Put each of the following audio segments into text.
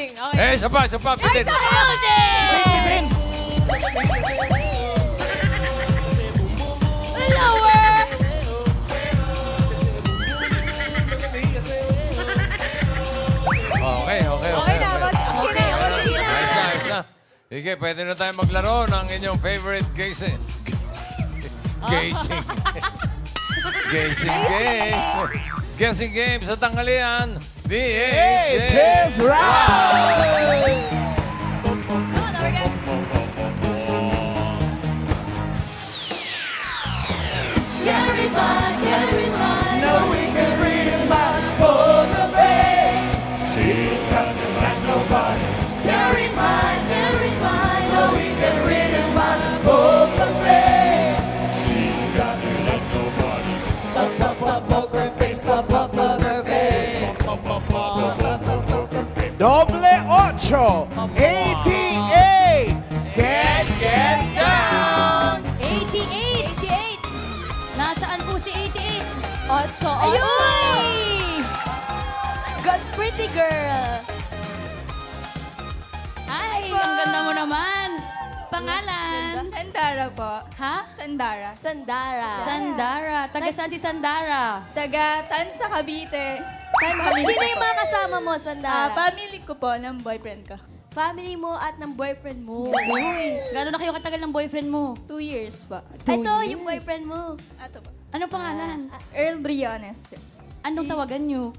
Galing. Okay. Eh, isa pa, pitin. Music! Lower! Okay. Okay na, boss. Okay na. Ayos na. Sige, pwede na tayo maglaro ng inyong favorite gazing. Gazing. Gazing game. Guessing game sa tanghalian. VHS Round! Come on, we're good. Carry mine. No, we can read my poker face. She's got me like nobody. Carry mine. No, we can read my poker face. She's got me like nobody. Poker face, poker face. Doble ocho. 88. Get down. 88. Nasaan po si 88? Otso. Ayun! God, pretty girl. Ay, ang ganda mo naman. Pangalan? Sandara po. Ha? Sandara. Sandara. Sandara. Taga saan si Sandara? Taga Tansa, Cavite. Sino yung mga kasama mo, Sandara? Family ko po ng boyfriend ko. Family mo at ng boyfriend mo. Uy, gano'n na kayo katagal ng boyfriend mo? 2 years po. Ito, yung boyfriend mo. Ato po. Anong pangalan? Earl Briones. Anong tawagan nyo?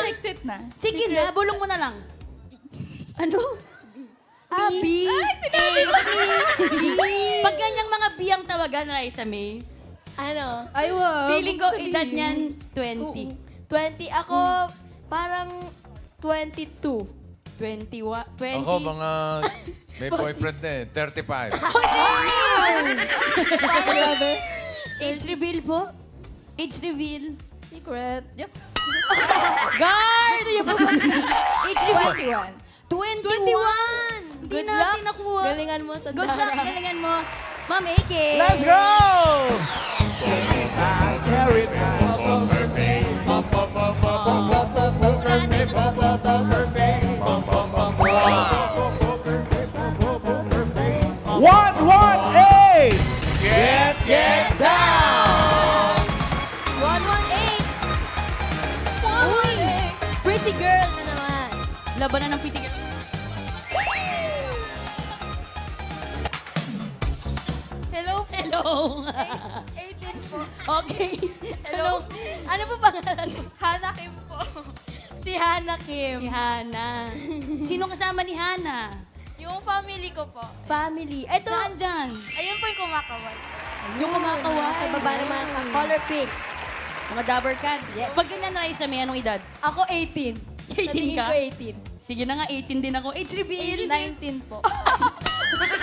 Secret na. Sige na, bulong mo na lang. Ano? Abi. Ay, sinabi ko. Pag ganyang mga biyang tawagan, Raisa May, Ano? Ay, wow. feeling ko Huwag sabihin. edad niyan 20. 20. Ako, parang 22. 21, 20. Ako, mga may boyfriend na eh. 35. Age reveal po? Age reveal. Secret. Yep. Guard! Age reveal. 21. 21! Good Hindi luck. natin nakuha. Galingan mo, Good Sandara. luck, galingan mo. Ma'am AK. Let's go! I carry my One, 8. Get down. 118. Uy, pretty girl na naman. Labanan ng pitigan. Hello? Hello. 18 po. Okay. Hello. Ano po pangalan mo? Hana Kim po. Si Hannah Kim. Si Hana. Sino kasama ni Hana? Yung family ko po. Family. Ito, Saan dyan? Ayun po yung kumakawal. Yung kumakaway. sa baba naman, ang color pink. Mga Dabber Cats. Yes. Pag ganyan, Raisa, may anong edad? Ako 18. 18 Sa tingin ka? ko 18. Sige na nga, 18 din ako. Age reveal. 19 po.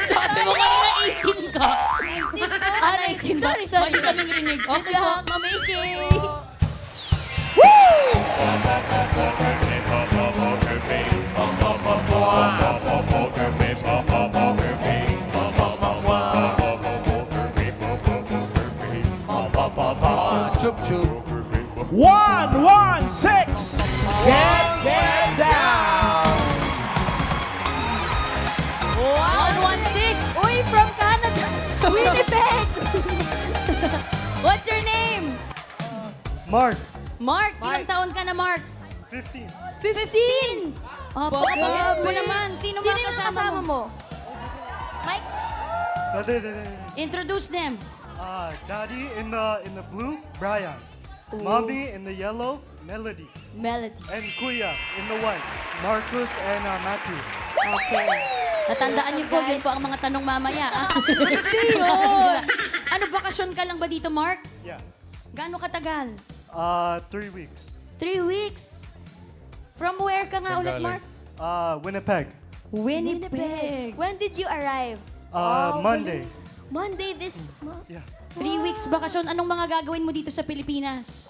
Sabi mo kanina 18 ka. 19 ba? Sorry. Mali kaming rinig. Okay po, Ma'am AK. Chup, chup. 116. Get down. 116. Uy, from Canada. Winnipeg. What's your name? Mark, Mark. Ilang taon ka na, Mark? 15. 15. Opo, kapag mo naman. Sino Sino mga yung kasama kasama mo? mo? Mike? Introduce them. Daddy in the blue, Brian. Mommy in the yellow, Melody. Melody. And Kuya in the white, Marcus and Matthews. Okay. Natandaan niyo po, Guys. yun po ang mga tanong mamaya. Hindi yun. Ano, bakasyon ka lang ba dito, Mark? Yeah. Gaano katagal? 3 weeks. 3 weeks. From where ka nga Saan ulit, galing? Mark? Winnipeg. Winnipeg. When did you arrive? Monday. Monday this month. Yeah. 3 weeks bakasyon. Anong mga gagawin mo dito sa Pilipinas?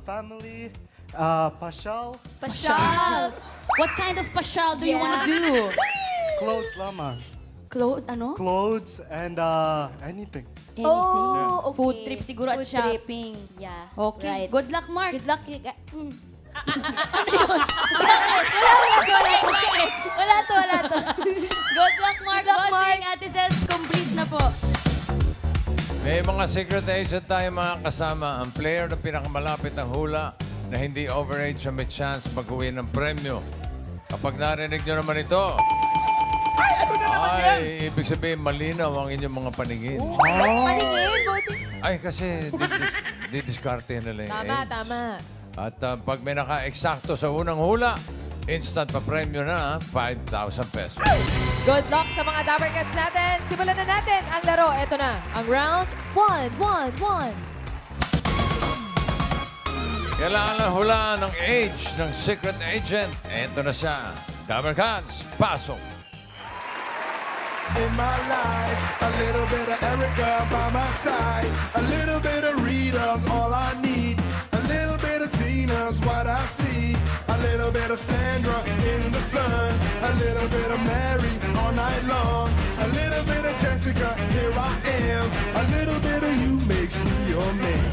Family, pasyal, Pasyal. What kind of pasyal do you want to do? clothes lamang. clothes, and anything. Anything. Oh, okay. Food trip siguro at Food shopping. Yeah. Okay. Right. Good luck, Mark. Good luck. Wala to. Good luck, Mark. Bossing, Ate Cels, complete na po. May mga secret agent tayo mga kasama. Ang player na pinakamalapit ang hula na hindi overage siya may chance mag-uwi ng premyo. Kapag narinig nyo naman ito, ay, ibig sabihin malinaw ang inyong mga paningin. Paningin, bossing. Ay, kasi didiskarte nila yung age. Tama. At pag may naka-eksakto sa unang hula, instant pa premyo na 5,000 pesos. Good luck sa mga Dapper Cats natin. Simulan na natin ang laro. Ito na, ang round 1. Kailangan lang hulaan ng age ng secret agent. Ito na siya. Dapper Cats, pasok! In my life, a little bit of Erica by my side, a little bit of Rita's all I need, a little bit of Tina's what I see, a little bit of Sandra in the sun, a little bit of Mary all night long, a little bit of Jessica, here I am, a little bit of you makes me your man.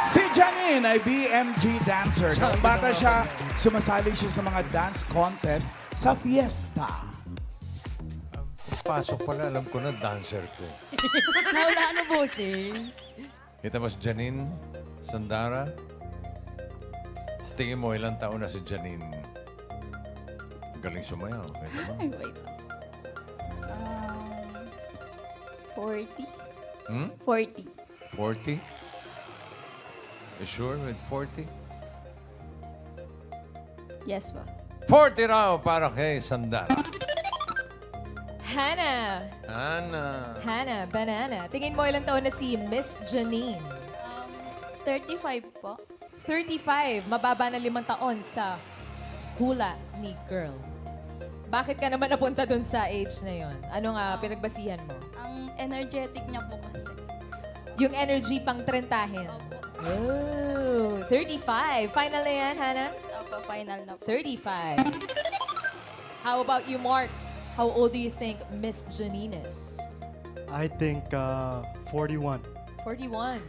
Si Janine ay BMG dancer. Noong bata siya, sumasali siya sa mga dance contest sa fiesta. Pasok pala, alam ko na, dancer to. Naulaan mo, bossing. Kita mo si Janine Sandara? Sa tingin mo, ilang taon na si Janine? Galing sumayaw. Kita mo? Ay, wait. 40? Hmm? 40. 40? You sure with 40? Yes, ba? 40 raw para kay Sandara. Hannah, banana. Tingin mo ilang taon na si Miss Janine? 35 po. 35. Mababa na 5 taon sa hula ni girl. Bakit ka naman napunta dun sa age na yon? Ano nga pinagbasihan mo? Ang energetic niya po kasi. Yung energy pang trentahin. Oh, 35. Final na yan, Hannah? Opo, final na po. 35. How about you, Mark? How old do you think Miss Janine is? I think 41. 41.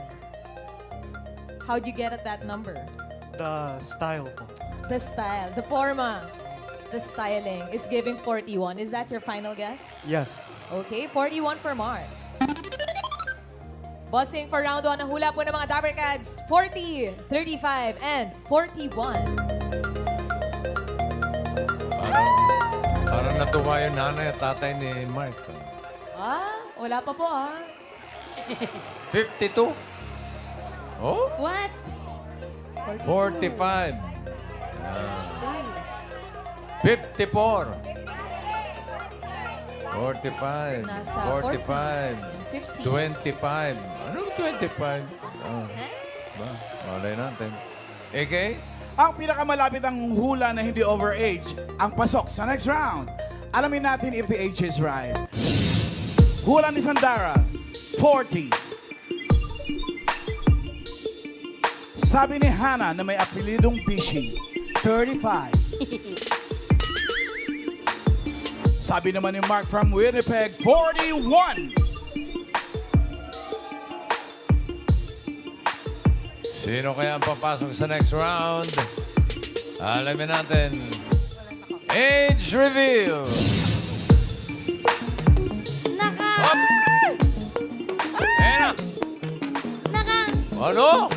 How'd you get at that number? The style po. The style, the forma, the styling is giving 41. Is that your final guess? Yes. Okay, 41 for Mark. Bossing for round 1 ang hula po ng mga Dapper Cats. 40, 35, and 41. Parang natuwa yung nanay at tatay ni Mark. Wala pa po 52? Oh? What? 45. 54. 45. Nasa 45. 40s and 50s. 25. Anong 25? Oh. Ba? Malay natin. AK? Ang pinakamalapit ang hula na hindi overage ang pasok sa next round. Alamin natin if the age is right. Hula ni Sandara, 40. Sabi ni Hannah na may apelidong Bishi, 35. Sabi naman ni Mark from Winnipeg, 41. Sino kaya ang papasok sa next round? Alamin natin. Age reveal! Naka! Ayan na! Naka! Ano?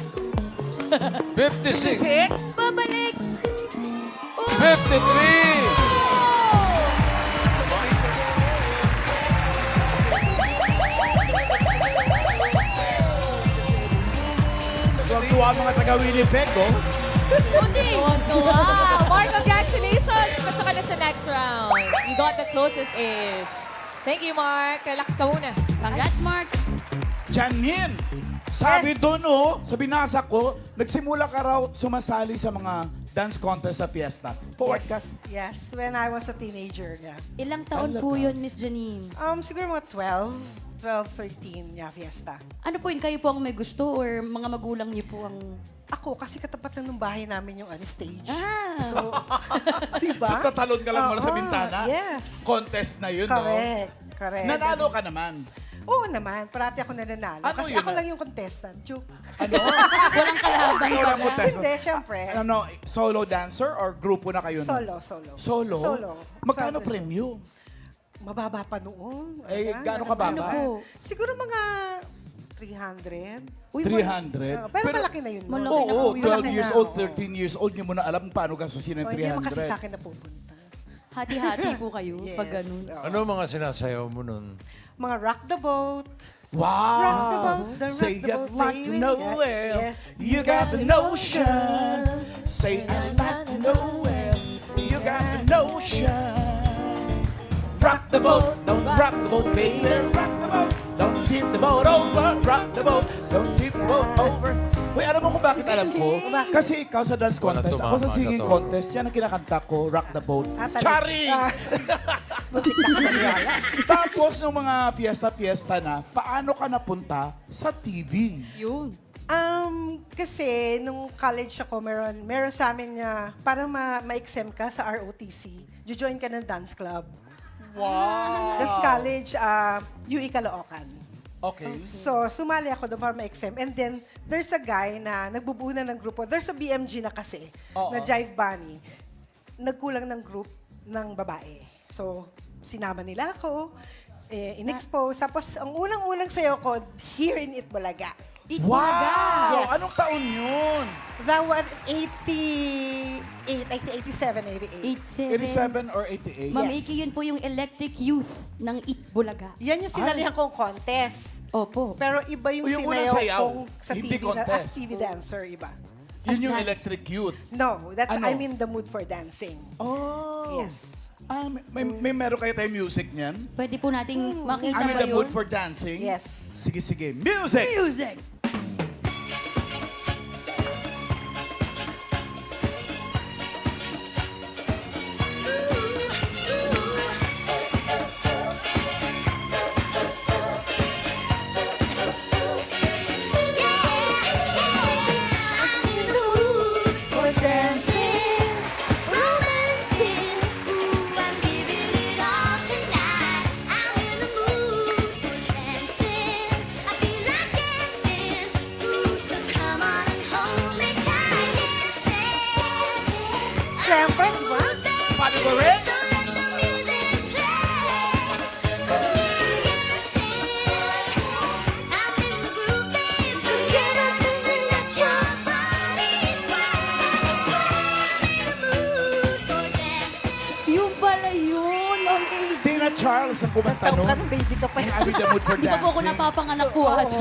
56! Babalik! 53! Tuwag-tuwa ang mga taga-Winnipeg, oh. Wow! Mark, congratulations! Pasok ka na sa next round. You got the closest age. Thank you, Mark. Relax ka muna. Congrats, Mark! Janine, sabi Yes. doon, oh, sa binasa ko, nagsimula ka raw sumasali sa mga dance contest sa Fiesta. Forward ka. Yes, when I was a teenager, yeah. Ilang taon po yun, Miss Janine? Siguro mga 12, 13, yeah, fiesta. Ano po yun, kayo po ang may gusto or mga magulang niyo po ang... Ako, kasi katapat lang ng bahay namin yung stage. Ah! So, diba? So, tatalon ka lang mula sa Oo, bintana? yes. Contest na yun, Correct, correct. no? Nanalo ka naman. Oo naman, parati ako nananalo. Ano kasi yun ako na? lang yung contestant. Joke. Ano? Walang kalaban Ikaw ka lang na. contestant. Hindi, syempre. Ano, solo dancer or grupo na kayo? Solo. Solo? Solo. Magkano Solo. premium? Mababa pa noon. Eh, Ayan, gaano kababa? Ano po? Siguro mga 300. Uy, 300? Pero malaki na yun. no? Malaki na Oo, po yun. 12 years Malaki na, old, oo. 13 years old, nyo mo na alam paano gastusin ng Oh, hindi naman kasi sa 300. akin napupunta. Hati-hati po kayo Yes. pag ganun. oo. Ano mga sinasayaw mo nun? Mga rock the boat. Wow! Rock the boat, the rock Say the I'd boat, like to baby. know Yeah, well. yeah. You got the notion. Say I'd like to know well. You got the notion. Rock the boat, don't rock the boat, baby. Rock the boat, don't tip the boat over. Rock the boat, don't tip the boat over. Uy, alam mo kung bakit alam ko? Kasi ikaw sa dance Wala contest, ako sa tumama singing sa to. contest, yan ang kinakanta ko, Rock the Boat. Talaga. Charing! Butik na ka maniwala. Tapos, nung mga fiesta-fiesta na, paano ka napunta sa TV? Yun. Kasi nung college ako, meron sa amin na para ma-exempt ka sa ROTC, join ka ng dance club. Wow! That's college, UE Caloocan. Okay. So, sumali ako doon para ma-exempt. And then, there's a guy na nagbubuo na ng grupo. There's a BMG na kasi, Oo. na Jive Bunny. Nagkulang ng group ng babae. So, sinama nila ako, in-expose. Tapos, ang unang-unang sayo ko, Here in Itbulaga. Wow! Yes. Anong taon yun? That was 87, 87 87. 88. or 88? Ma'am Yes. Iki, yun po yung Electric Youth ng Itbulaga. Yan yung sinalihan kong contest. Opo. Pero iba yung, Yung unang sinayaw sayaw, kong sa hindi TV na, as contest. TV dancer, iba. Yun yung As Electric Youth. No, that's Ano? I'm in the mood for dancing. Oh. Yes. May meron kayo tayong music niyan? Pwede po nating makita I'm in ba the yun? mood for dancing? Yes. Sige, sige. Music! Music! For dancing, romancing, ooh, I'm giving it all tonight. I'm in the mood for dancing. I feel like dancing, ooh, so come on and hold me tight. Dancing, Siyempre, di ba? Paano ba rin? so let the music play. Dancing, I'm in the groove, babe. So get up and let your body sway. I'm in the mood for dancing. Yung pala yun! Ang age. Tina Charles ang kumanta Taong nun. ka ng baby ka pa. I'm in the mood for Di ba po ako dancing. napapanganak po ato?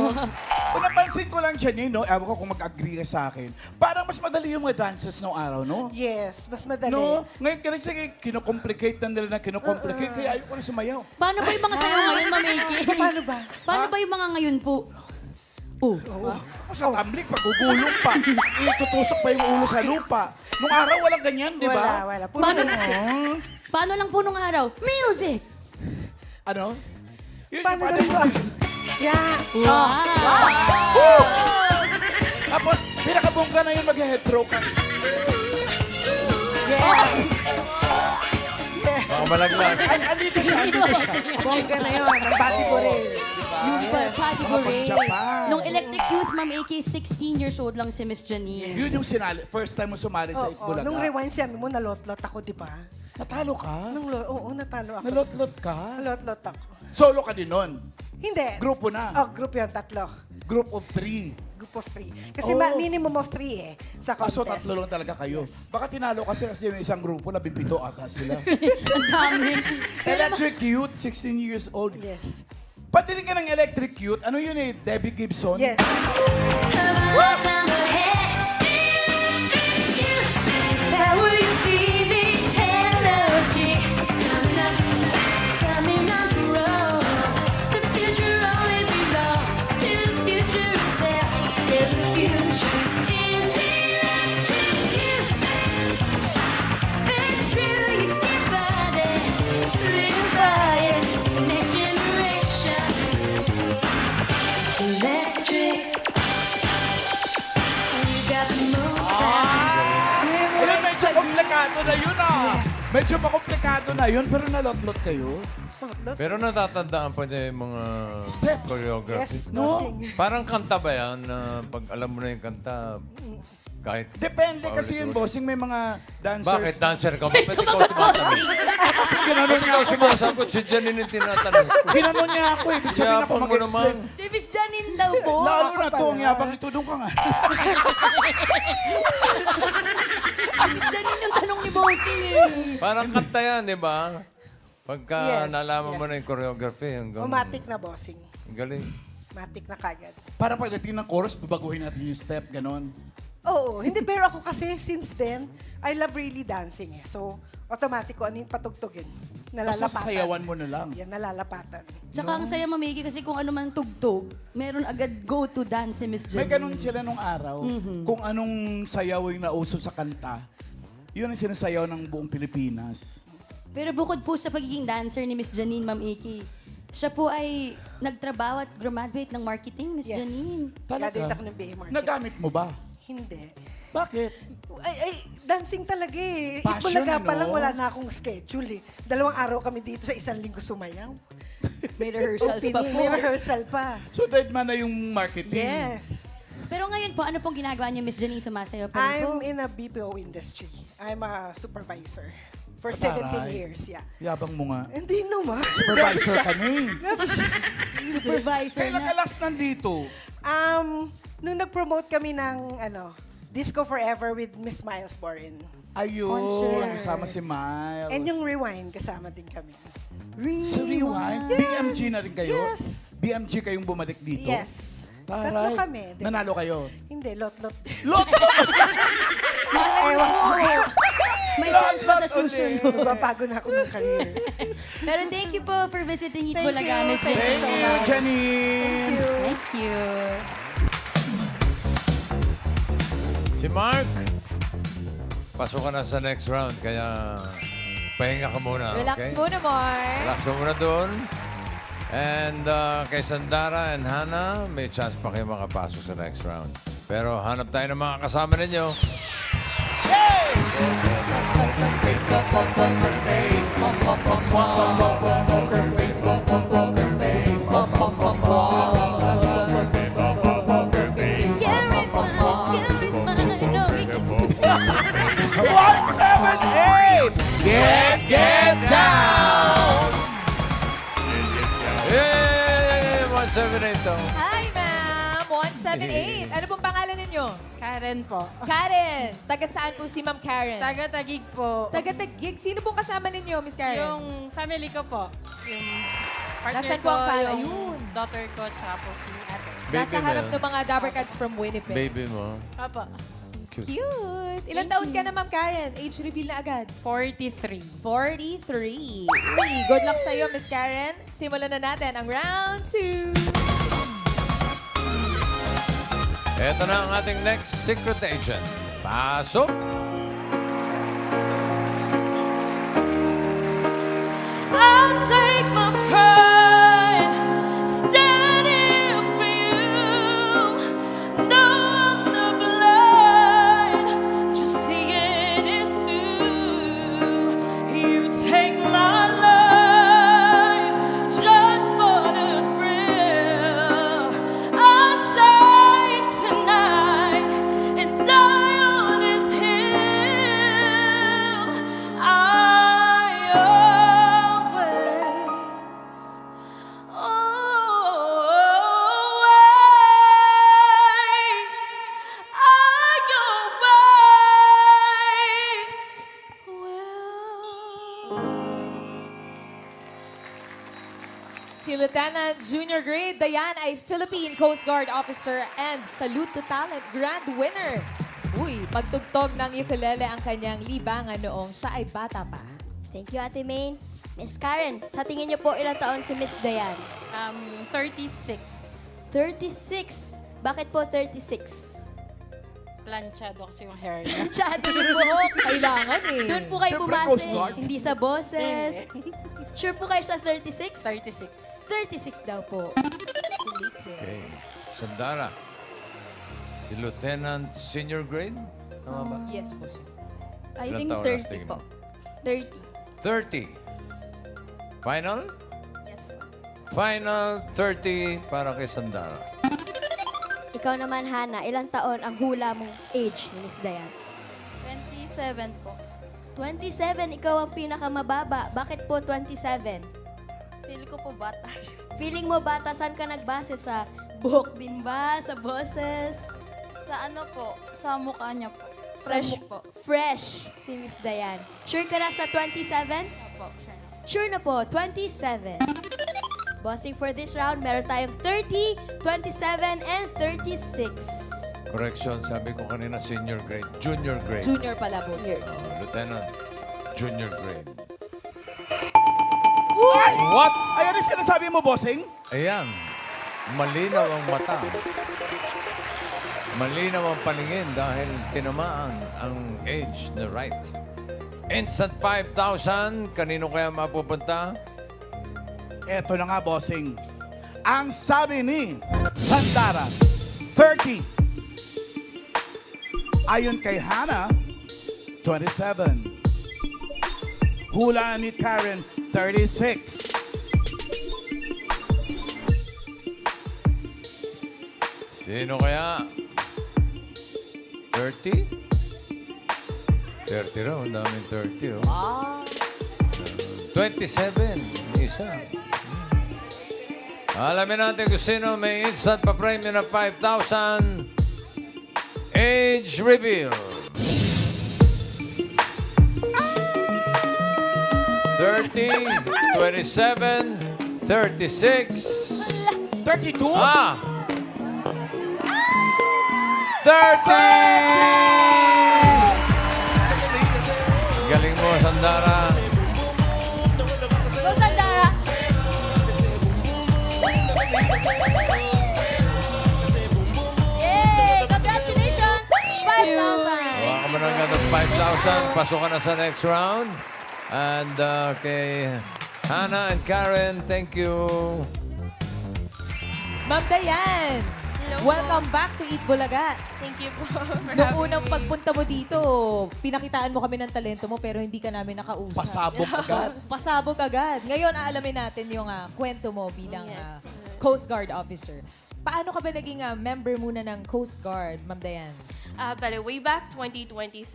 Kung napansin ko lang siya no? Ewan ko kung mag-agree ka sa akin. Parang mas madali yung mga dances nung araw, no? Yes, mas madali. No? Ngayon kasi kinocomplicate na nila na kinocomplicate, kaya ayoko na sumayaw. Paano ba yung mga sayo ngayon, Ma'am Iki? Paano ba? Paano ba yung mga ngayon po? Oh. Sa tumbling, pagugulong pa. Itutusok pa yung ulo sa lupa. Nung araw, walang ganyan, di ba? Wala. Puro Paano, dancing. paano lang po nung araw? Music! Ano? Yun Paano yung ganun ba? Yeah. Tapos, pinakabongga na yun mag-head throw ka. Yes. Mga malaglag. Ay, andito siya. Bongga na yun. Ang body ko rin. Yung Patty Beret. Japan. Nung Electric Youth, Ma'am Iki, 16 years old lang si Miss Janine. Yun yung sinali. First time mo sumali sa Itbulaga. Nung rewind siya mo, nalotlot ako, di ba? Natalo ka? Oo, natalo ako. Nalotlot ka? Nalotlot ako. Solo ka din nun? Hindi. Grupo na? Oh, group yun, tatlo. Group of 3. Group of 3. Kasi Oh. minimum of 3 sa contest. Kaso tatlo lang talaga kayo. Baka tinalo kasi yung isang grupo na bibito ata sila. Ang dami. Electric Youth, 16 years old. Yes. Patiling ka ng Electric Youth, ano yun eh? Debbie Gibson? Yes. Walk down the head. That where you see the energy coming on the road. The future only belongs to the future itself. Yes, the future is electric. Medyo makomplikado na yun, pero nalotlot kayo. Pero natatandaan pa niya yung mga Steps. choreography. Yes, No? bossing. Parang kanta ba yan na pag alam mo na yung kanta, kahit... Depende kasi yun, bossing. May mga dancers. Bakit dancer ka? Ba't ikaw tumatanong? Kasi ginanon Ba't niya ikaw ako. sumasagot? Si Janine yung tinatanong. Ginanon niya ako eh. Ibig sabihin ako Yapang mo mag-explain. naman. Si Miss Janine daw po. Lalo na to, ang yabang ito. Doon ka nga. Miss Janine yung tanong ni Bossing eh. Parang kanta yan, di ba? Pagka Yes, nalaman mo yes. na yung choreography, hanggang... Matic na bossing. Ang galing. Matic na kagad. Para pagdating ng chorus, babaguhin natin yung step, ganon. Oo, hindi. Pero ako kasi, since then, I love really dancing eh. So, automatic ko ano yung patugtugin. Basta Nalalapatan. sayawan mo na lang. Yan, nalalapatan. Tsaka ang saya mamiki kasi kung ano man tugtog, meron agad go-to dance si Miss Janine. May ganun sila nung araw. Kung anong sayaw yung nauso sa kanta, yun ang sinasayaw ng buong Pilipinas. Pero bukod po sa pagiging dancer ni Miss Janine, Ma'am Iki, siya po ay nagtrabaho at graduate ng marketing, Miss Yes. Janine. Graduate ako ng BA Market. Nagamit mo ba? Hindi. Bakit? Ay, dancing talaga eh. Passion, Itbulaga pa no? lang, wala na akong schedule eh. 2 araw kami dito sa 1 linggo sumayaw. May rehearsals pa Opening, po. may rehearsal pa. So, dead man na yung marketing. Yes. Pero ngayon po, ano pong ginagawa niyo, Miss Janine? Sumasayaw pa rin po? I'm in a BPO industry. I'm a supervisor. For Taray. 17 years, yeah. Yabang mo nga. Hindi naman. Supervisor ka na eh. Supervisor Kailan na. ka last nandito? Nung nag-promote kami ng Disco Forever with Miss Miles Borin. Ayun, Concert. kasama si Miles. And yung Rewind, kasama din kami. Sa Rewind? BMG na rin kayo? Yes. BMG kayong bumalik dito? Yes. Taray. Tatlo kami. Nanalo kayo? Hindi, lot-lot. Lot! Ewan ko. May chance pa sa susunod. Magbabago na ako ng career. Pero thank you po for visiting Hit Thank Bulaga, you. Miss Thank you Janine. so Thank you, much. Janine! Thank you. Thank you. Si Mark, pasok ka na sa next round, kaya pahinga ka muna, Relax okay? muna, Mark. Relax mo muna doon. And kay Sandara and Hannah, may chance pa kayo makapasok sa next round. Pero hanap tayo ng mga kasama ninyo. Carry mine, no, we can 178! Get down! Yay! 178 to. Hi, ma'am. 178. Ano pong pangalan ninyo? Karen po. Karen. Taga saan po si Ma'am Karen? Taga-Tagig po. Taga-Tagig. Sino pong kasama ninyo, Miss Karen? Yung family ko po. Yung partner Nasaan ko, po ang family? yung Ayun. daughter ko, tsaka po si ate. Nasa Baby harap mo. ng mga Dabber Cats from Winnipeg. Baby mo. Papa, Cute. Ilan taon ka na, Ma'am Karen? Age reveal na agad. 43. 43. Uy, good luck sa'yo, Miss Karen. Simulan na natin ang round 2. Ito na ang ating next secret agent. Pasok! I'll take my pride, standing for you. No, I'm not blind, just seeing it through. You take my life just for the thrill. I'll take tonight and die on this hill. Si Lieutenant Junior Grade Dayan ay Philippine Coast Guard Officer and Salute to Talent Grand Winner. Uy, pagtugtog ng ukulele ang kanyang libangan noong siya ay bata pa. Thank you, Ate Maine. Miss Karen, sa tingin niyo po ilang taon si Miss Dayan? 36. 36. Bakit po 36? Planchado kasi yung hair niya. Tsado yung buhok. Kailangan eh. Doon po kayo Siyempre, Coast bumase, Guard. hindi sa boses. Sure po kayo sa 36? 36. 36 daw po. Okay. Sandara. Si Lieutenant Senior Grade? Tama ba? Yes po, sir. I Ilang think taon na sa 30 tingin po. mo? 30. 30. Final? Yes po. Final 30 para kay Sandara. Ikaw naman, Hana, ilang taon ang hula mong age ni Miss Dayan? 27 po. 27, ikaw ang pinakamababa. Bakit po 27? Feel ko po bata. Feeling mo bata, saan ka nagbase? Sa buhok din ba? Sa boses? Sa ano po? Sa mukha niya po. Fresh Sa po. Fresh si Miss Dayan. Sure ka na sa 27? Opo. Sure na po, 27. Bossing for this round, meron tayong 30, 27, and 36. Correction, sabi ko kanina senior grade. Junior grade. Junior pala, boss. Lieutenant. Junior grade. What? Ayan ang sinasabi mo, bossing? Ayan. Malinaw ang mata. Malinaw ang paningin dahil tinamaan ang age na right. Instant 5,000. Kanino kaya mapupunta? Eto na nga, bossing. Ang sabi ni Sandara, 30. Ayon kay Hana, 27. Hula ni Karen, 36. Sino kaya? 30? 30 raw. Ang daming 30, oh. 27. Isa. Alamin natin kung sino may instant pa premium na 5,000. Age reveal. 30, 27, 36. 32? Ah! 30! Galing mo, Sandara. Go, Sandara! Yay! Congratulations! 5,000! Hawa ka mo na ng 5,000. Pasok ka na sa next round. And kay Hannah and Karen, thank you. Ma'am Dayan, welcome back to Eat Bulaga. Thank you po for Noong having unang me. pagpunta mo dito, pinakitaan mo kami ng talento mo pero hindi ka namin nakausap. Pasabog agad. Pasabog agad. Ngayon, aalamin natin yung kwento mo bilang Yes. Coast Guard officer. Paano ka ba naging member muna ng Coast Guard, Ma'am Dayan? Bale, way back 2020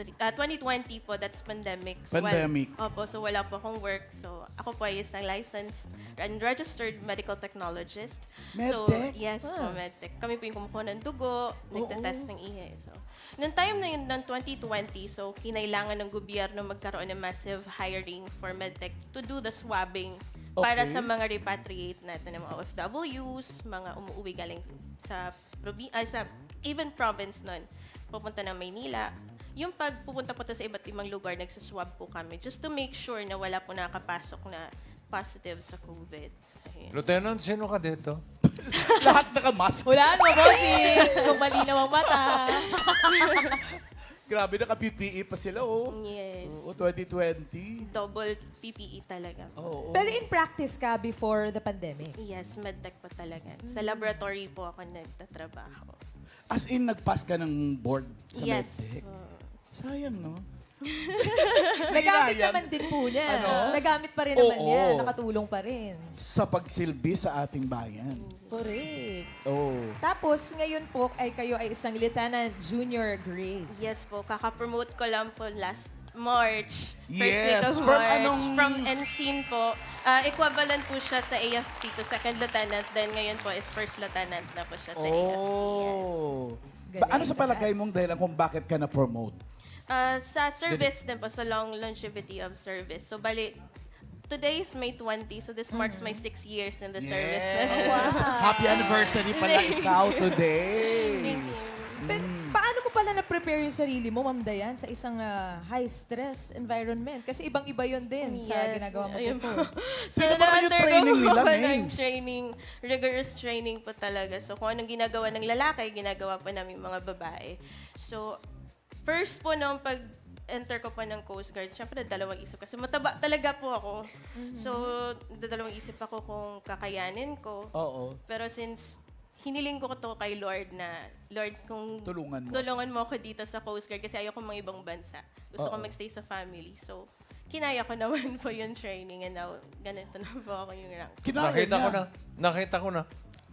po, that's pandemic. Pandemic. Opo, so wala po akong work. So ako po ay isang licensed and registered medical technologist. So, Medtech? yes po, medtech. Kami po yung kumukuha ng dugo, nagtatest ng ihi. So, noong time na yun, ng 2020, so kinailangan ng gobyerno magkaroon ng massive hiring for medtech to do the swabbing para Okay. sa mga repatriate natin ng mga OFWs, mga umuwi galing sa sa even province nun, pupunta ng Maynila. Yung pagpupunta po sa iba't ibang lugar, nagsaswab po kami just to make sure na wala po nakapasok na positive sa COVID. So, yun. Lieutenant, sino ka dito? Lahat naka-mask. Hulaan mo, bossing! Kung malinaw ang mata. Grabe, naka-PPE pa sila, oh. Yes. Oo, 2020. Double PPE talaga. Oo. Pero in practice ka before the pandemic. Yes, medtech po talaga. Sa laboratory po ako nagtatrabaho. As in, nag-pass ka ng board sa Yes. medtech? Sayang, no? Nagamit Hinayang. naman din po niya. Ano? Nagamit pa rin naman Oo. niya. Nakatulong pa rin. Sa pagsilbi sa ating bayan. Correct. Oh. Tapos, ngayon po ay kayo ay isang lieutenant junior grade. Yes po, kaka-promote ko lang po last March. First Yes, week of from March. anong- From ensign po. Equivalent po siya sa AFP to second lieutenant. Then ngayon po is first lieutenant na po siya sa AFP. Yes. Oh. Galing. Ano sa palagay mong dahilan kung bakit ka na-promote? Sa service din po, sa long longevity of service. So, bali, today is May 20, so this marks my 6 years in the service. Happy anniversary pala ikaw today. Thank you. Pero paano mo pala na-prepare yung sarili mo, Ma'am Dayan, sa isang high-stress environment? Kasi ibang-iba yun din sa ginagawa mo ayun before. po. So, Sino ba yung na-undergo training po nila, ako Meng? ng training, rigorous training po talaga. So, kung anong ginagawa ng lalaki, ginagawa po namin mga babae. So, first po nung pag-enter ko po ng Coast Guard, syempre dalawang isip kasi mataba talaga po ako. So, dalawang isip ako kung kakayanin ko. Oo. Pero since hiniling ko to kay Lord na, Lord, kung Tulungan mo. tulungan mo ako dito sa Coast Guard kasi ayoko mga ibang bansa. Gusto ko magstay sa family. So, kinaya ko naman po yung training and now ganito na po ako yung rank. Kinaya Nakita ko niya. na. Nakita ko na.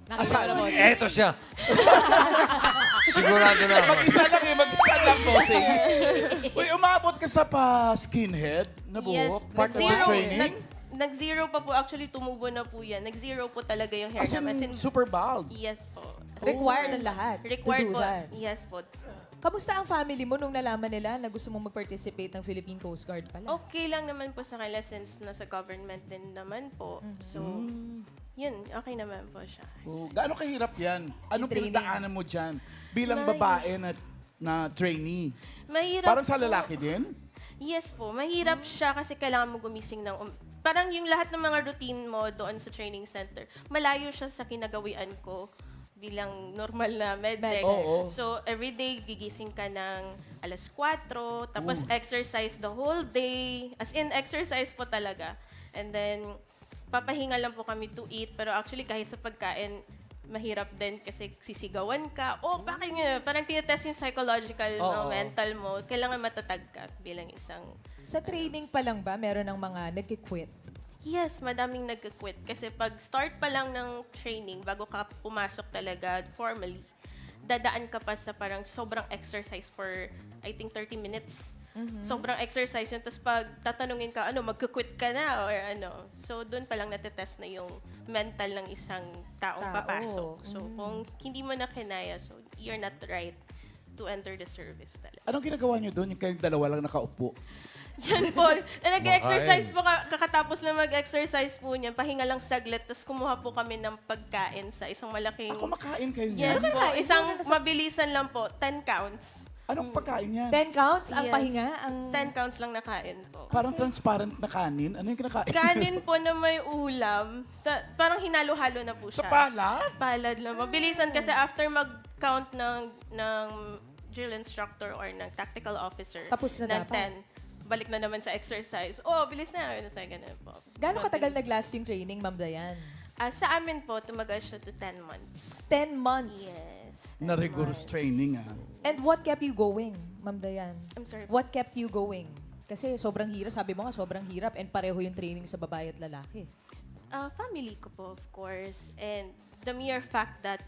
Nakakita mo. Eto siya. Sigurado na ako. Mag-isa lang mag-isa lang, bossing. Uy, umabot ka sa pa-skinhead na buhok? Part of the training? Nag-zero pa po. Actually, tumubo na po yan. Nag-zero po talaga yung hair As in, namin. As in, super bald. yes po. As in, Required ang lahat Required to do po. that. Yes po. Kamusta ang family mo nung nalaman nila na gusto mong mag-participate ng Philippine Coast Guard pala? Okay lang naman po sa kanila since nasa government din naman po. So, yun. Okay naman po siya. Oh, gaano kahirap yan? Anong training. pinagdaanan mo dyan? Bilang May- babae na trainee. Mahirap Parang sa po. lalaki din? Yes po. Mahirap siya kasi kailangan mo gumising ng... parang yung lahat ng mga routine mo doon sa training center, malayo siya sa kinagawian ko bilang normal na medtech. Oo. So, everyday gigising ka ng alas 4, tapos exercise the whole day. As in, exercise po talaga. And then, papahinga lang po kami to eat. Pero actually, kahit sa pagkain, mahirap din kasi sisigawan ka. Oh, bakit nga? Parang tinetest yung psychological, no, mental mo. Kailangan matatag ka bilang isang... Sa training pa lang ba, meron ng mga nag-quit? Yes, madaming nag-quit. Kasi pag start pa lang ng training, bago ka pumasok talaga formally, dadaan ka pa sa parang sobrang exercise for, I think, 30 minutes. Sobrang exercise yun. Tapos pag tatanungin ka, mag-quit ka na or ano. So, doon pa lang natetest na yung mental ng isang taong papasok. So, kung hindi mo na kinaya, so you're not right to enter the service talaga. Anong ginagawa niyo doon? Yung kayong dalawa lang nakaupo? Yan po. Nag-exercise po, kakatapos na mag-exercise po niyan, pahinga lang saglit, tapos kumuha po kami ng pagkain sa isang malaking... Kumakain kayo Yes niyan? po. Isang mabilisan lang po, 10 counts. Anong pagkain niyan? 10 counts ang Yes. pahinga? Ang 10 counts lang na kain po. Parang transparent na kanin? Ano yung kinakain? Kanin po na may ulam, parang hinalo-halo na po Sa siya. palad? Palad lang. Mabilisan kasi after mag-count ng drill instructor or ng tactical officer Tapos na ng dapat. 10, balik na naman sa exercise. Oh, bilis na. Sa ganun po. Gaano katagal nag-last yung training, Ma'am Dayan? Sa amin po, tumagal siya to 10 months. 10 months. Yes. 10 Na rigorous months. training, And what kept you going, Ma'am Dayan? I'm sorry. What kept you going? Kasi sobrang hirap, sabi mo nga, sobrang hirap and pareho yung training sa babae at lalaki. Family ko po, of course. And the mere fact that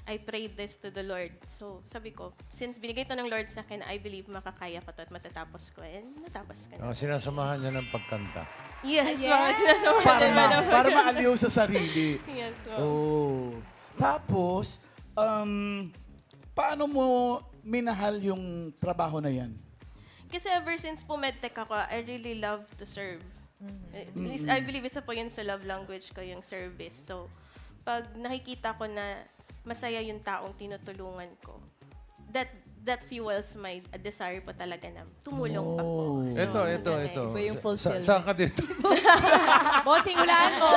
I prayed this to the Lord. So, sabi ko, since binigay to ng Lord sa akin, I believe makakaya ko to at matatapos ko. And natapos ko na. Sinasamahan niya ng pagkanta. Yes, Para maaliw sa sarili. Yes, Oh. Tapos, paano mo minahal yung trabaho na yan? Kasi ever since po medtech ako, I really love to serve. I believe isa po yun sa love language ko, yung service. So, pag nakikita ko na masaya yung taong tinutulungan ko, that fuels my desire po talaga na tumulong pa po. So, Ito. Iba yung fulfillment. Saan ka dito? Bossing, hulaan mo!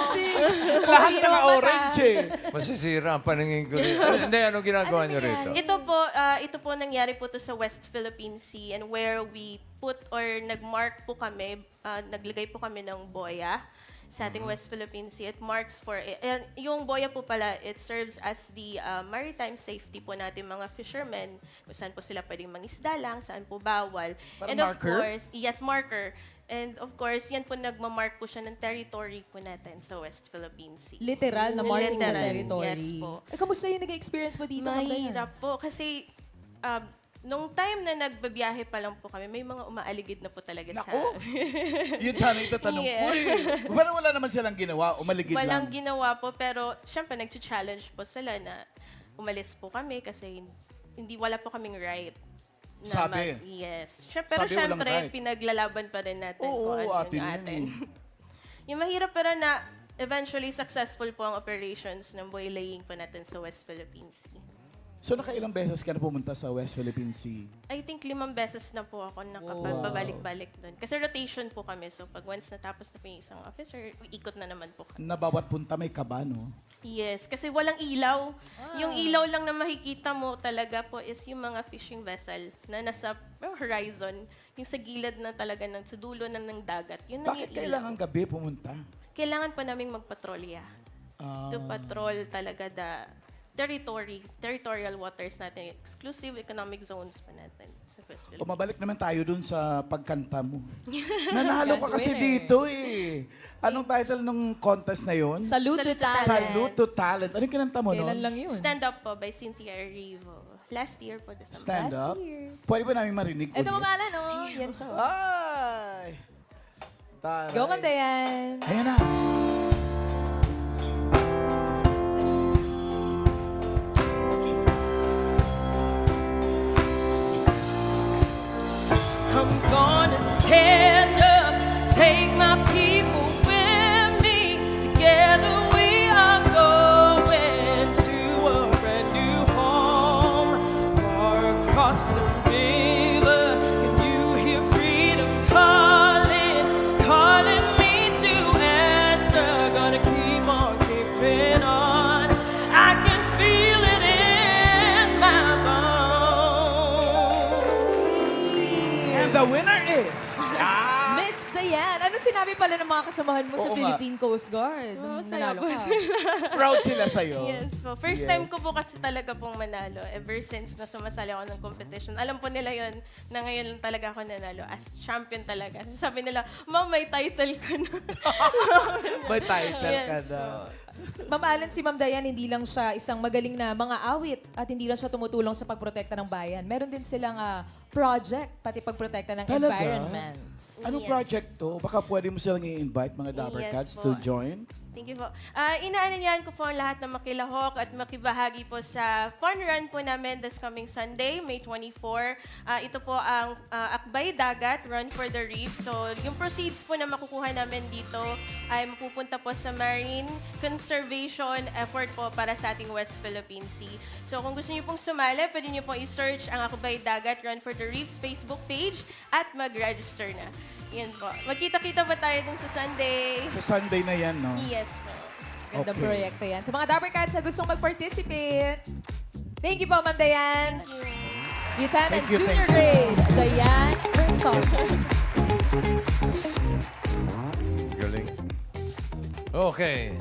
Lahat ng orange eh. Masisira ang paningin ko rin. Hindi, anong ginagawa niyo rito? Ito po nangyari po to sa West Philippine Sea and where we put or nagmark po kami, naglagay po kami ng boya sa ating West Philippine Sea. It marks for, yung boya po pala, it serves as the maritime safety po natin mga fishermen, kung saan po sila pwedeng mangisda lang, saan po bawal. Parang And of marker? course, yes, marker. And of course, yan po nagmamark po siya ng territory po natin sa West Philippine Sea. Literal na marking na Literal, territory. yes po. Kamusta yung nag-experience mo dito, Ma'am Dayan? Mahirap po kasi nung time na nagbabiyahe pa lang po kami, may mga umaaligid na po talaga sa... Naku! Yun sana itatanong ko eh. Parang wala naman silang ginawa, umaligid Walang lang. ginawa po, pero syempre nag-challenge po sila na umalis po kami kasi wala po kaming right. Sabi? Yes. Pero Sabi walang syempre, right. pinaglalaban pa rin natin Oo, kung ano atin yung yun atin. eh. Yung mahirap pero na eventually successful po ang operations ng buoy laying po natin sa West Philippine Sea. So nakailang beses ka na pumunta sa West Philippine Sea? I think 5 beses na po ako nakapagbabalik-balik doon. Kasi rotation po kami. So pag once natapos na po yung isang officer, ikot na naman po kami. Na bawat punta may kaba, no? Yes, kasi walang ilaw. Yung ilaw lang na makikita mo talaga po is yung mga fishing vessel na nasa horizon. Yung sa gilid na talaga sa dulo na ng dagat. Yun ang Bakit ilaw. kailangan gabi pumunta? Kailangan pa naming magpatrolya. To patrol talaga territorial waters natin, exclusive economic zones pa natin sa West O Philippines. mabalik naman tayo dun sa pagkanta mo. Nanalo ka kasi Winner. dito eh. Anong title ng contest na yon? Salute to talent. Salute to Talent. Anong kinanta mo Kailan nun? lang yun? Stand Up po by Cynthia Erivo. Last year po, December. Stand Last up? year. Pwede ba namin marinig? Ito ulit? mamala, no? Yan siya. Ay! Taray. Go, Ma'am Dayan. Ayan na. I'm gonna stand up, take my people with me. Together we are going to a brand new home, far across the river. Can you hear freedom calling, calling me to answer? Gonna keep on keeping on. I can feel it in my bones. And the winner is... Miss Dayan, ano sinabi pala ng mga kasamahan mo sa Oo nga. Philippine Coast Guard? Nung saya nanalo po ka. Proud sila sa'yo. Yes po. First time ko po kasi talaga pong manalo ever since na sumasali ako ng competition. Alam po nila yon na ngayon lang talaga ako nanalo as champion talaga. Sabi nila, Ma'am, may title ka na. May title ka Yes na. Ma'am Allen, si Ma'am Dayan, hindi lang siya isang magaling na mga awit at hindi lang siya tumutulong sa pagprotekta ng bayan. Meron din silang project, pati pagprotekta ng Talaga? environment. Anong Yes. project to? Baka pwede mo silang i-invite mga Dabber Yes Cats po. to join? Thank you po. Inaanyayahan ko po ang lahat na makilahok at makibahagi po sa fun run po namin this coming Sunday, May 24. Ito po ang Akbay Dagat, Run for the Reef. So, yung proceeds po na makukuha namin dito ay mapupunta po sa marine conservation effort po para sa ating West Philippine Sea. So, kung gusto niyo pong sumali, pwede niyo pong i-search ang Akbay Dagat, Run for the Reef's Facebook page at mag-register na. Yan po. Magkita-kita ba tayo dun sa Sunday? Sa Sunday na yan, no? Yes po. Gandang Okay. proyekto yan. Sa mga Dabber Cats na gustong mag-participate, thank you po, Ma'am Dayan. Lieutenant Thank you, Junior thank you. Grade, Dayan Salsa. Galing. Okay.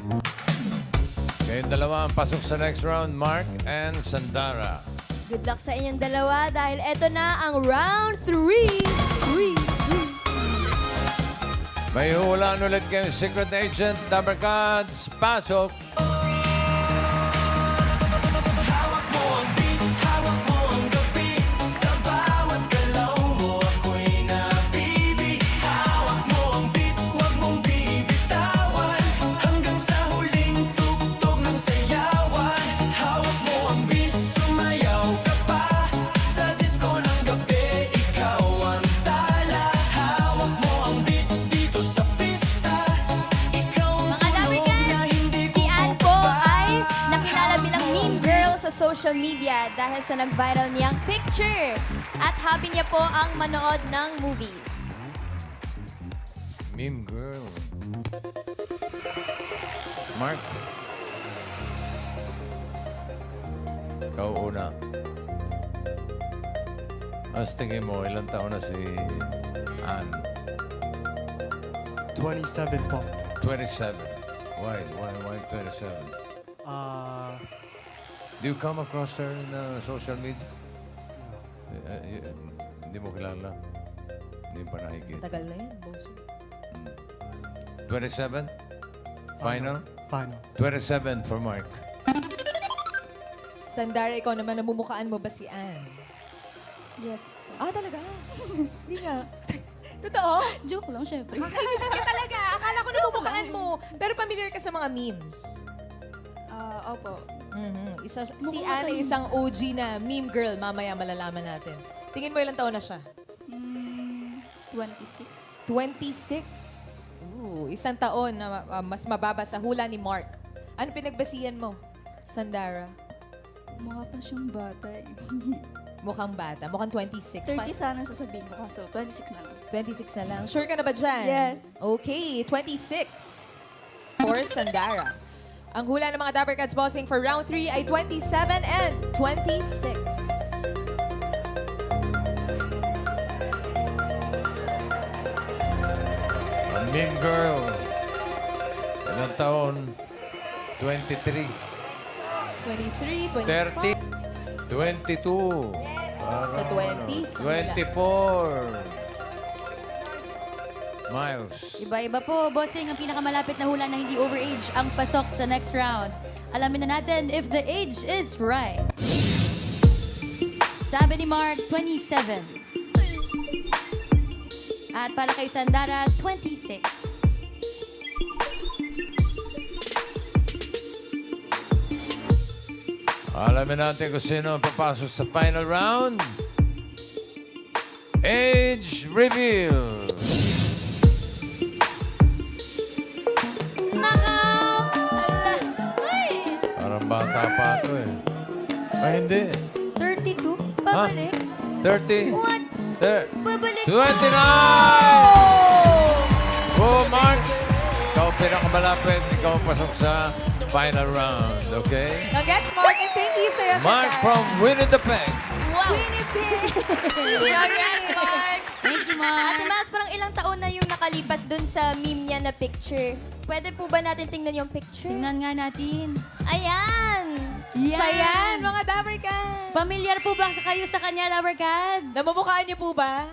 Kayong dalawa ang pasok sa next round, Mark and Sandara. Good luck sa inyong dalawa dahil eto na ang round 3. May hulaan ulit kayong Secret Agent, Dabber Cats. Pasok! Mga Dabarkans, si Ann po ay nakilala bilang meme girl sa social media dahil sa nag-viral niyang picture. At hobby niya po ang manood ng movies. Meme girl. Mark. Ikaw una. As tingin mo, ilang taon na si Ann? 27 po. 27. Why 27? Do you come across her in social media? Hindi mo kilala? Hindi pa nakikita. Tagal na yan, boss. 27? Final? Final. 27 for Mark. Sandara, ikaw naman, namumukaan mo ba si Ann? Yes. Ah, talaga? Hindi nga. Totoo? Joke lang, syempre. Kakainis ka talaga. Akala ko namumukaan mo. Pero familiar ka sa mga memes. Opo. Si Ann ay isang OG na meme girl. Mamaya malalaman natin. Tingin mo ilang taon na siya? 26. 26. Ooh, isang taon na mas mababa sa hula ni Mark. Ano pinagbasihan mo, Sandara? Mukha pa siyang bata eh. Mukhang bata. Mukhang 26. 30 sana sasabihin ko, kaso 26 na lang. 26 na lang. Sure ka na ba dyan? Yes. Okay, 26 for Sandara. Ang hula ng mga Dabber Cats bossing for round 3 ay 27 and 26. A meme girl. Ilang taon? 23. 23, 30, 25. 22. Sa 20s. 24. Miles. Iba-iba po, bossing, ang pinakamalapit na hula na hindi overage ang pasok sa next round. Alamin na natin if the age is right. Sabi ni Mark, 27. At para kay Sandara, 26. Alamin natin kung sino ang papasok sa final round. Age reveal. Parang bata pa ito eh. Ay, hindi. 32? Ha? Babalik? 30? What? Babalik? 29! Oh, Mark! Ikaw ang pinakamalapit. Ikaw ang pasok sa final round, okay? Congrats, Mark, and thank you sa'yo, Mark Sandara. from Winnipeg. Wow! Winnipeg! Congrats, Mark! Thank you, Mark. Ate Mas, parang ilang taon na yung nakalipas dun sa meme niya na picture. Pwede po ba natin tingnan yung picture? Tingnan nga natin. Ayan! Siya yan, mga Dabarkad. Pamilyar po ba kayo sa kanya, Lovercad? Namumukhaan niyo po ba?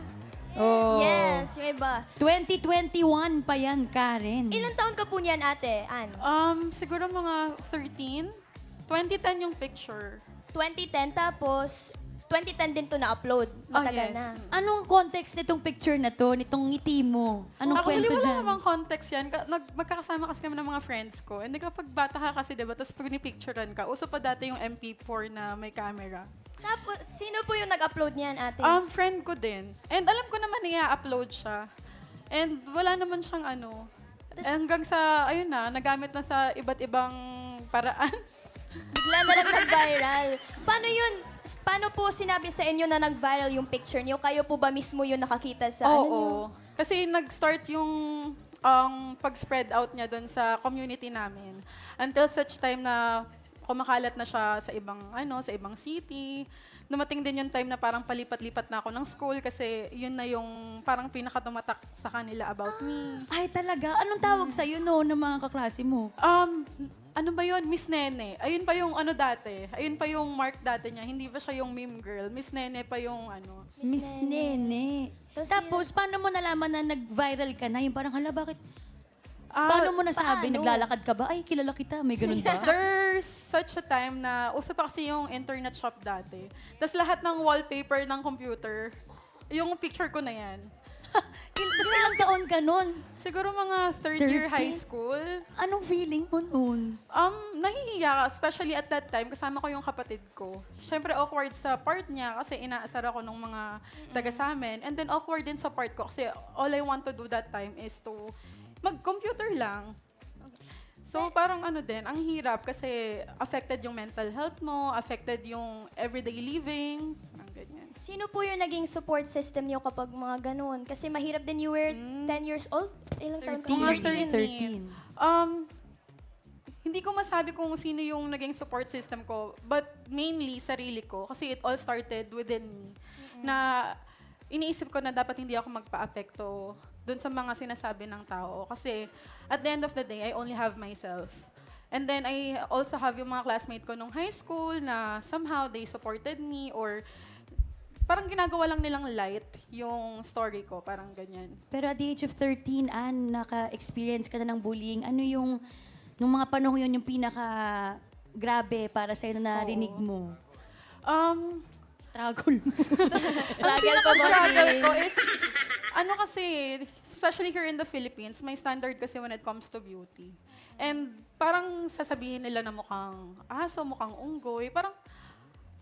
Oh. Yes, yung iba. 2021 pa yan, Karen. Ilang taon ka po niyan, ate? Ann? Siguro mga 13. 2010 yung picture. 2010, tapos 2010 din to na-upload. Matagal yes. na. Anong context nitong picture na to, nitong ngiti mo? Anong Actually, kwento wala dyan? namang context yan. Magkakasama kasi kami ng mga friends ko. And kapag bata ka kasi, diba, tapos pag ni-picturean ka, uso pa dati yung MP4 na may camera. Tapos, sino po yung nag-upload niyan, ate? Friend ko din. And alam ko naman i-upload siya. And wala naman siyang ano. Hanggang sa, ayun na, nagamit na sa iba't ibang paraan. Bigla na lang nag-viral. Paano yun? Paano po sinabi sa inyo na nag-viral yung picture niyo? Kayo po ba mismo yung nakakita sa ano niyo? Oo. Kasi nag-start yung pag-spread out niya doon sa community namin. Until such time na kumakalat na siya sa ibang city. Dumating din yung time na parang palipat-lipat na ako ng school kasi yun na yung parang pinakatumatak sa kanila about me. Ay, talaga? Anong tawag sa'yo no, ng mga kaklase mo? Ano ba yun? Miss Nene. Ayun pa yung ano dati. Ayun pa yung mark dati niya. Hindi ba siya yung meme girl? Miss Nene pa yung ano. Miss Nene. Tapos, paano mo nalaman na nag-viral ka na? Yung parang, hala, bakit? Paano mo nasabi? paano? Naglalakad ka ba? Ay, kilala kita. May ganun ba? There's such a time na uso pa kasi yung internet shop dati. Tapos lahat ng wallpaper ng computer, yung picture ko na yan. Kasi ilang taon ka nun? Siguro mga third year 13? high school. Anong feeling mo nun? Nahihiya ka, especially at that time, kasama ko yung kapatid ko. Siyempre awkward sa part niya kasi inaasar ako ng mga taga sa amin. And then awkward din sa part ko kasi all I want to do that time is to mag-computer lang. So parang ano din, ang hirap kasi affected yung mental health mo, affected yung everyday living, parang ganyan. Sino po yung naging support system niyo kapag mga ganun? Kasi mahirap din, you were 10 years old? Ilang taon ka? Mga 13. Hindi ko masabi kung sino yung naging support system ko, but mainly sarili ko kasi it all started within me. Na iniisip ko na dapat hindi ako magpa-apekto dun sa mga sinasabi ng tao. Kasi at the end of the day, I only have myself. And then I also have yung mga classmate ko nung high school na somehow they supported me or parang ginagawa lang nilang light yung story ko, parang ganyan. Pero at the age of 13, naka-experience ka na ng bullying. Ano yung, nung mga panahon yun, yung pinaka-grabe para sa'yo na narinig mo? Struggle mo. Struggle pa ba? Struggle ko is, ano kasi, especially here in the Philippines, may standard kasi when it comes to beauty. And parang sasabihin nila na mukhang aso, mukhang unggoy. Parang,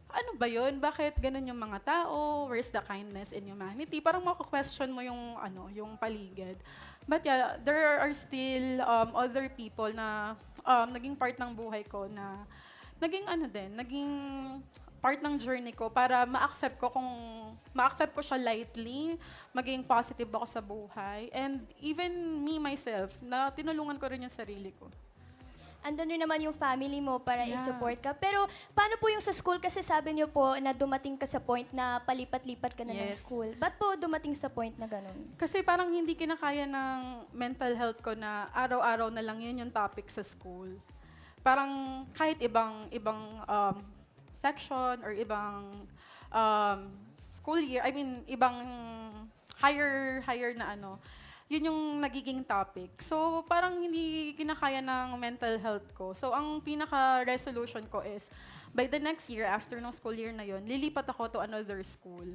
ano ba yun? Bakit ganun yung mga tao? Where's the kindness in humanity? Parang mako-question mo yung, yung paligid. But yeah, there are still other people na naging part ng buhay ko na naging naging part ng journey ko para ma-accept ko siya lightly, maging positive ako sa buhay. And even me, myself, na tinulungan ko rin yung sarili ko. Andun rin naman yung family mo para Yeah. i-support ka. Pero paano po yung sa school? Kasi sabi niyo po na dumating ka sa point na palipat-lipat ka na ng Yes. school. Ba't po dumating sa point na ganun? Kasi parang hindi kinakaya ng mental health ko na araw-araw na lang yun yung topic sa school. parang kahit ibang section or ibang school year, I mean, ibang higher na ano, yun yung nagiging topic. So, parang hindi kinakaya ng mental health ko. So, ang pinaka-resolution ko is, by the next year, after ng school year na yun, lilipat ako to another school.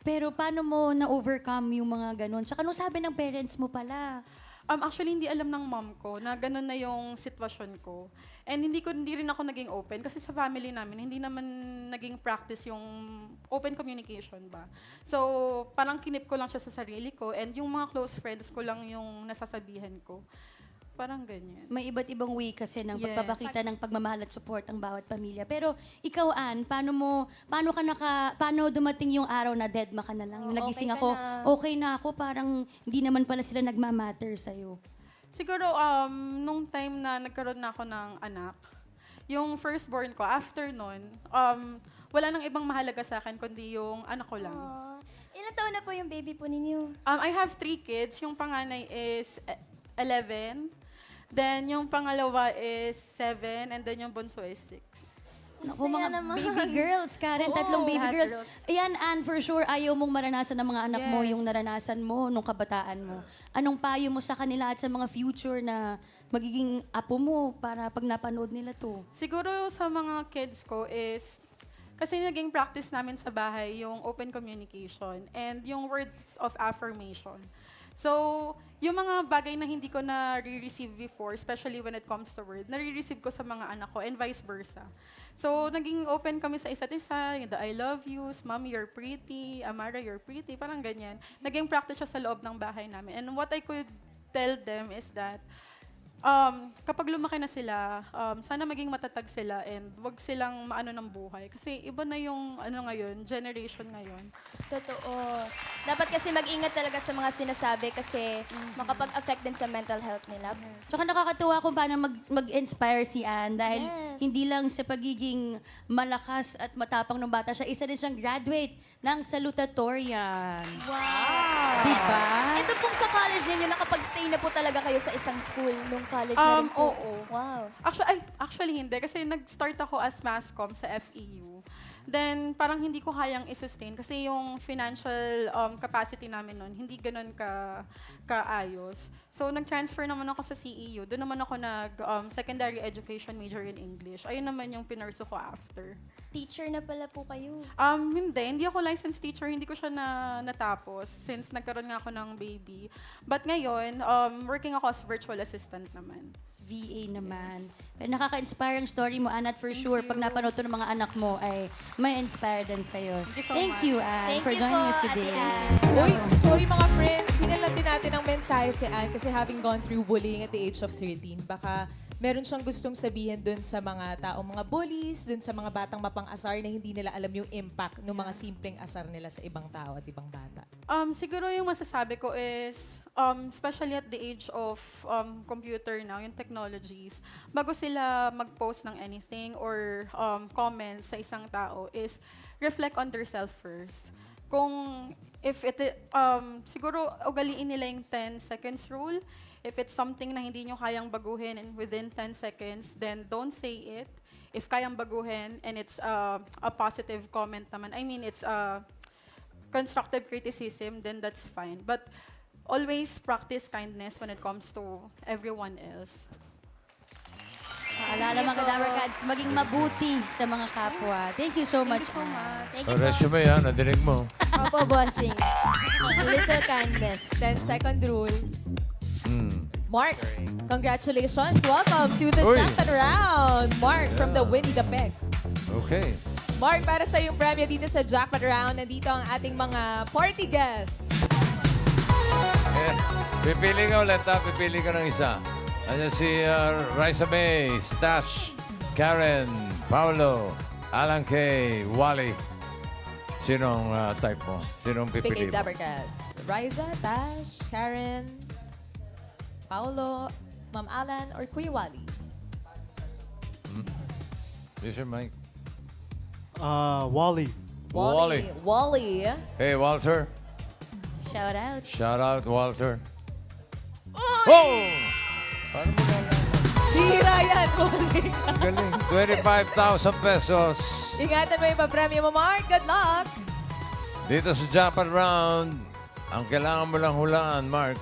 Pero paano mo na-overcome yung mga ganun? Tsaka anong sabi ng parents mo pala? Actually, hindi alam ng mom ko na ganun na yung sitwasyon ko. And hindi rin ako naging open kasi sa family namin, hindi naman naging practice yung open communication ba. So, parang kinip ko lang siya sa sarili ko and yung mga close friends ko lang yung nasasabihan ko. Parang ganyan. May iba't ibang way kasi ng Yes. pagpapakita ng pagmamahal at support ang bawat pamilya. Pero ikaw, Ann, paano dumating yung araw na deadma ka na lang? Yung Okay nagising ka ako, na. okay na ako, parang hindi naman pala sila nagmamatter sa'yo. Siguro, nung time na nagkaroon na ako ng anak, yung firstborn ko, after nun, wala nang ibang mahalaga sa akin kundi yung anak ko lang. Aw. Ilan taon na po yung baby po ninyo? I have 3 kids. Yung panganay is 11. Then, yung pangalawa is 7. And then, yung bunso is 6. Naku, Saya mga naman. baby girls, Karen, Oo, 3 baby lahat girls. girls. Ayan, Ann, for sure, ayaw mong maranasan ng mga anak mo Yes. yung naranasan mo nung kabataan mo. Anong payo mo sa kanila at sa mga future na magiging apo mo para pag napanood nila to? Siguro sa mga kids ko is, kasi naging practice namin sa bahay yung open communication and yung words of affirmation. So, yung mga bagay na hindi ko na-receive before, especially when it comes to word, nare-receive ko sa mga anak ko and vice versa. So, naging open kami sa isa't isa, yung the I love yous, Mommy, you're pretty, Amara, you're pretty, parang ganyan. Naging practice siya sa loob ng bahay namin. And what I could tell them is that, kapag lumaki na sila, sana maging matatag sila and wag silang maano ng buhay. Kasi iba na yung ngayon, generation ngayon. Totoo. Dapat kasi mag-ingat talaga sa mga sinasabi kasi makapag-affect din sa mental health nila. Saka nakakatuwa kung paano mag-inspire si Ann dahil Yes. hindi lang sa pagiging malakas at matapang ng bata siya, isa din siyang graduate ng salutatorian. Wow! Diba? Ito pong sa college ninyo, nakapag-stay na po talaga kayo sa isang school nung college na rin po. Oo. Wow. Actually hindi. Kasi nag-start ako as mass comm sa FEU. Then, parang hindi ko kayang i-sustain kasi yung financial capacity namin nun, hindi ganun kaayos. So, nag-transfer naman ako sa CEU. Doon naman ako secondary education major in English. Ayun naman yung pinurso ko after. Teacher na pala po kayo. Hindi ako licensed teacher. Hindi ko siya natapos since nagkaroon nga ako ng baby. But ngayon, working ako as virtual assistant naman. VA naman. Pero nakaka-inspire ang story mo, Ann, at for sure, pag napanood to ng mga anak mo, ay may inspire din sa'yo. Thank you, Ann, Thank for you joining po, us Ate today. Ann. Uy, sorry mga friends, hingan din natin ng mensahe si Ann kasi having gone through bullying at the age of 13, baka meron siyang gustong sabihin dun sa mga taong mga bullies, dun sa mga batang mapang-asar na hindi nila alam yung impact ng mga simpleng asar nila sa ibang tao at ibang bata. Siguro yung masasabi ko is, especially at the age of computer now, yung technologies, bago sila mag-post ng anything or comments sa isang tao is reflect on their self first. Kung siguro ugaliin nila yung 10 seconds rule. If it's something na hindi nyo kayang baguhin and within 10 seconds, then don't say it. If kayang baguhin and it's a positive comment naman, I mean it's a constructive criticism, then that's fine. But always practice kindness when it comes to everyone else. Paalala mga Kadabra Cats, maging mabuti sa mga kapwa. Thank you so much, Thank you so Ann. much. Thank Sa you po. resume yan, nadinig mo. Opo, bossing. Little kindness. 10-second rule. Hmm. Mark, congratulations. Welcome to the Uy. jackpot round. Mark from the Yeah. Winnie the Peg. Okay. Mark, para sa iyong premyo dito sa jackpot round, nandito ang ating mga party guests. Pipili ka ulit, ha? Pipili ka ng isa. Ano si Raisa May, Stash, Karen, Paolo, Alan K, Wally. Sinong type mo? Sinong pipili mo? Cats. Riza, Tash, Karen, Paolo, Ma'am Alan, or Kuya Wally? Use your mic. Wally. Wally. Wally. Hey, Walter. Shout out. Shout out, Walter. Oh! Paano mo nalaman? Bihira yan, bossing. Galing. 25,000 pesos. Ingatan mo yung papremyo mo, Mark. Good luck. Dito sa Japan Round, ang kailangan mo lang hulaan, Mark,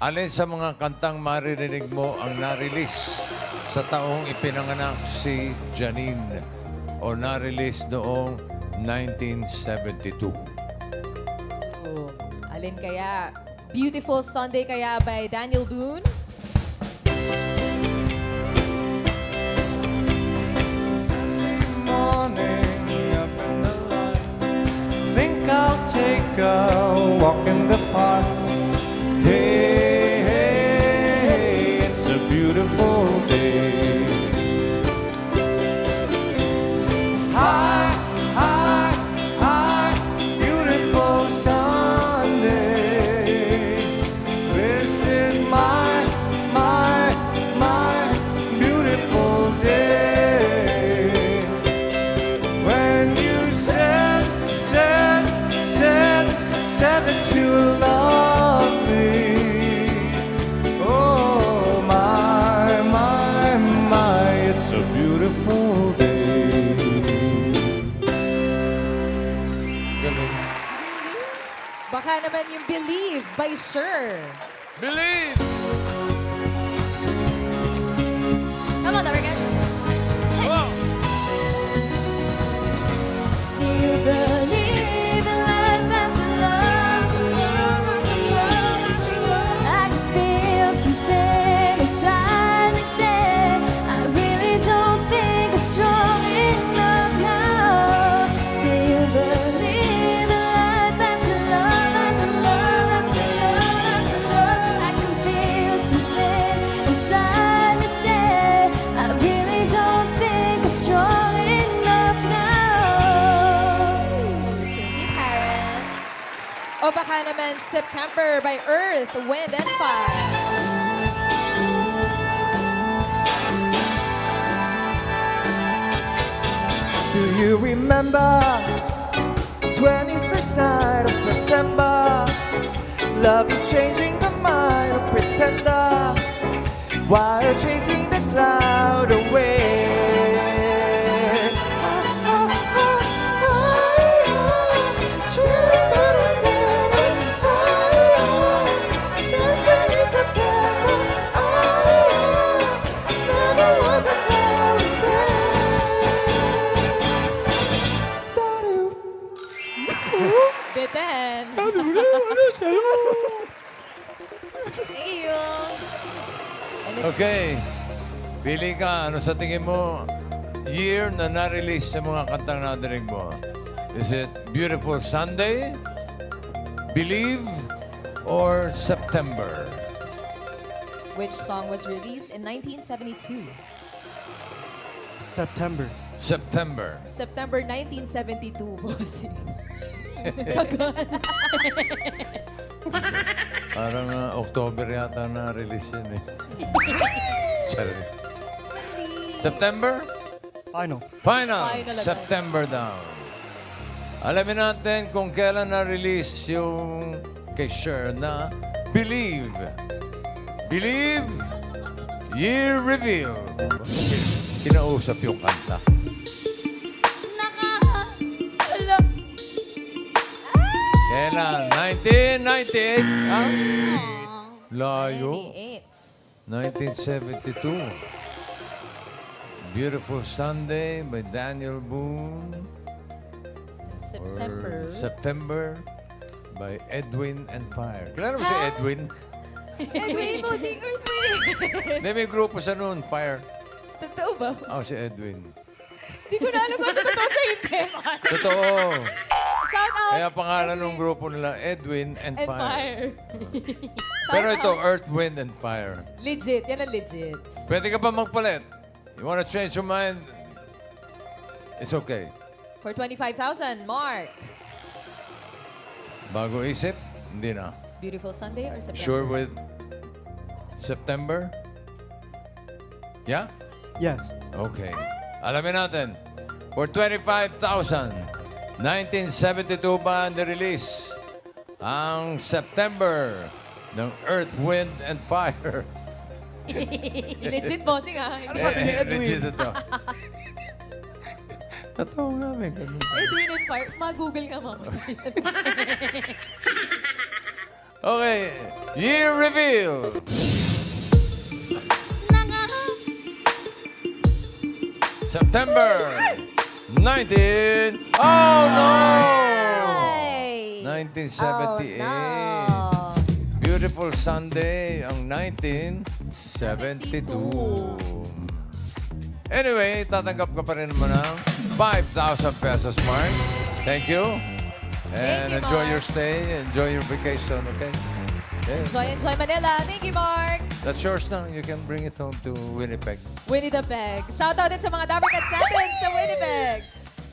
alin sa mga kantang maririnig mo ang na-release sa taong ipinanganak si Janine o na-release noong 1972? Alin kaya? Beautiful Sunday kaya by Daniel Boone? Morning up in the light. Think I'll take a walk in the park. Hey, hey, hey, it's a beautiful day. Hi, hi, hi, beautiful Sunday. This is my beautiful day. When you said that you love me. Oh, my, it's a beautiful day. Galing. Baka naman yung Believe by Sher. Believe! Come on, Dabarkas. Oh! Do you believe in life after love? I can feel something inside me say I really don't think I'm strong enough now. Do you believe in life after love, after love, after love, after love? I can feel something inside me say I really don't think I'm strong enough now. Thank you, Karen. O baka naman September by Earth, Wind and Fire. Do you remember 21st night of September? Love is changing the mind of pretender while chasing the cloud away. Beten. Thank you. And this- Okay. Pili ka. Ano sa tingin mo year na na-release sa mga kantang nadinig mo? Is it Beautiful Sunday, Believe, or September? Which song was released in 1972? September. September. September 1972, bossing. Parang October yata na-release yun eh. Sorry. September? Final. Final. Final agad. September down. Alamin natin kung kailan na-release yung kay Cher na Believe. Believe, Year Reveal. Kinausap yung kanta. Alam. Kailan? 1998? Ah? Layo. 98. 1972. Beautiful Sunday by Daniel Boone. September. Or September by Edwin and Fire. Kilala mo si Edwin? Edwin, bossing Earthquake. Hindi, may grupo sa noon, Fire. Totoo ba? Oh, si Edwin. Hindi ko na alam kung totoo sa hindi. Totoo. Shout out. Kaya pangalan ng grupo nila, Edwin and, And Fire. Fire. Pero ito, Earth, Wind, and Fire. Legit. Yan ang legit. Pwede ka ba magpalit? You wanna change your mind? It's okay. For 25,000, Mark. Bago isip, hindi na. Beautiful Sunday or September? Sure with September? Yeah? Yes. Okay. Alamin natin. For 25,000, 1972 ba ni-release ang September ng Earth, Wind, and Fire? Legit, bossing Ano sabi ni Edwin? Legit ito. Tatawag namin. ganun. Edwin and Park, mag-google nga mama. Okay, year reveal. September 19. Oh no! 1978. Beautiful Sunday ang 1972. Anyway, tatanggap ka pa rin naman ng 5,000 pesos, Mark. Thank you. And Thank you, enjoy Mark. your stay, enjoy your vacation, okay? Yes. Enjoy Manila. Thank you, Mark. That's yours now. You can bring it home to Winnipeg. Winnie the Peg. Shoutout din sa mga Dabarkats natin sa Winnipeg.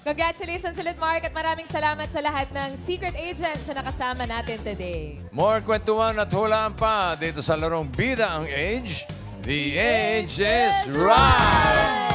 Congratulations ulit, Mark, at maraming salamat sa lahat ng secret agents na nakasama natin today. More kwentuhan at hulaan pa dito sa larong Bida ang Age. The Age is Right!